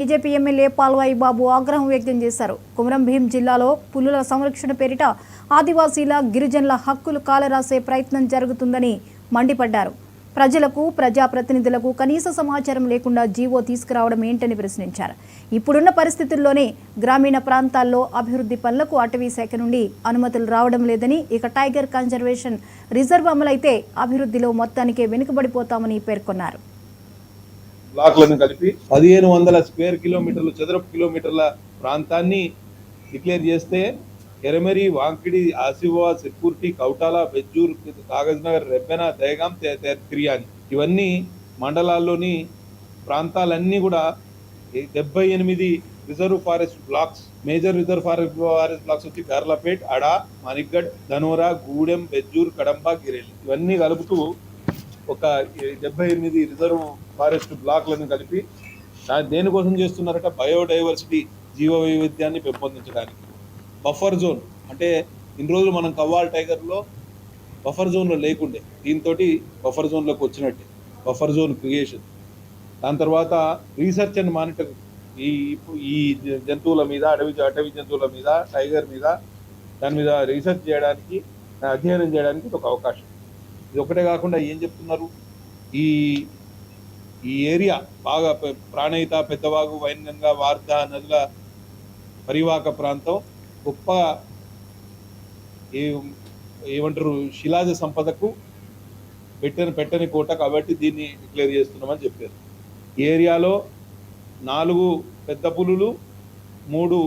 BJP MLA Palvai బాబు ఆగ్రహం వ్యక్తం చేశారు. కుమరం భీం జిల్లాలో పులుల సంరక్షణ పేరిట ఆదివాసీల గిరిజనుల హక్కులు కాలరాసే ప్రయత్నం జరుగుతుందని మండిపడ్డారు. ప్రజలకు ప్రజాప్రతినిధులకు కనీస సమాచారం లేకుండా జీవో తీసుకురావడం ఏంటని ప్రశ్నించారు. ఇప్పుడున్న పరిస్థితుల్లోనే గ్రామీణ ప్రాంతాల్లో అభివృద్ధి పనులకు అటవీ శాఖ నుండి అనుమతులు రావడం లేదని, ఇక టైగర్ కన్జర్వేషన్ రిజర్వ్ అమలైతే అభివృద్ధిలో మొత్తానికే వెనుకబడిపోతామని పేర్కొన్నారు. బ్లాక్లను కలిపి 1500 స్క్వేర్ కిలోమీటర్లు చదరపు కిలోమీటర్ల ప్రాంతాన్ని డిక్లేర్ చేస్తే ఎరమెరి, వాంకిడి, ఆసిఫాబాద్, సిర్పూర్టి, కౌటాల, బెజ్జూర్, కాగజ్నగర్, రెబ్బెన, దహగాం, తిరియాని ఇవన్నీ మండలాల్లోని ప్రాంతాలన్నీ కూడా 78 reserve forest blocks. Major reserve forest blocks వచ్చి గార్లపేట్, అడా, మానిక్గఢ్, ధనోరా, గూడెం, బెజ్జూర్, కడంబ, గిరేలి ఇవన్నీ కలుపుతూ ఒక 78 రిజర్వ్ ఫారెస్ట్ బ్లాక్లను కలిపి దేనికోసం చేస్తున్నారట? బయోడైవర్సిటీ, జీవ వైవిధ్యాన్ని పెంపొందించడానికి. బఫర్ జోన్ అంటే ఇన్ని రోజులు మనం కవ్వాల్ టైగర్లో బఫర్ జోన్లో లేకుండే, దీంతో బఫర్ జోన్లోకి వచ్చినట్టే. బఫర్ జోన్ క్రియేషన్, దాని తర్వాత రీసెర్చ్ అండ్ మానిటరింగ్, ఈ జంతువుల మీద, అటవీ జంతువుల మీద, టైగర్ మీద, దాని మీద రీసెర్చ్ చేయడానికి, అధ్యయనం చేయడానికి ఒక అవకాశం. ఇది ఒకటే కాకుండా ఏం చెప్తున్నారు, ఈ ఏరియా బాగా ప్రాణహిత, పెద్దవాగు, వైన్గంగా, వార్ధ నదుల పరివాహక ప్రాంతం గొప్ప ఏమంటారు శిలాజ సంపదకు పెట్టని కోట, కాబట్టి దీన్ని డిక్లేర్ చేస్తున్నామని చెప్పారు. ఈ ఏరియాలో 4 పెద్ద పులులు, 3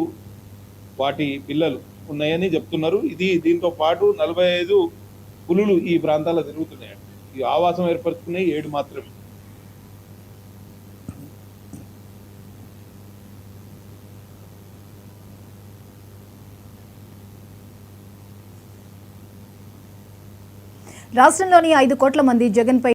వాటి పిల్లలు ఉన్నాయని చెప్తున్నారు. దీంతో పాటు 45 పులులు ఈ ప్రాంతాల్లో తిరుగుతున్నాయండి. ఈ ఆవాసం ఏర్పరుచుకున్నాయి 7 మాత్రమే. రాష్ట్రంలోని 5 కోట్ల మంది జగన్పై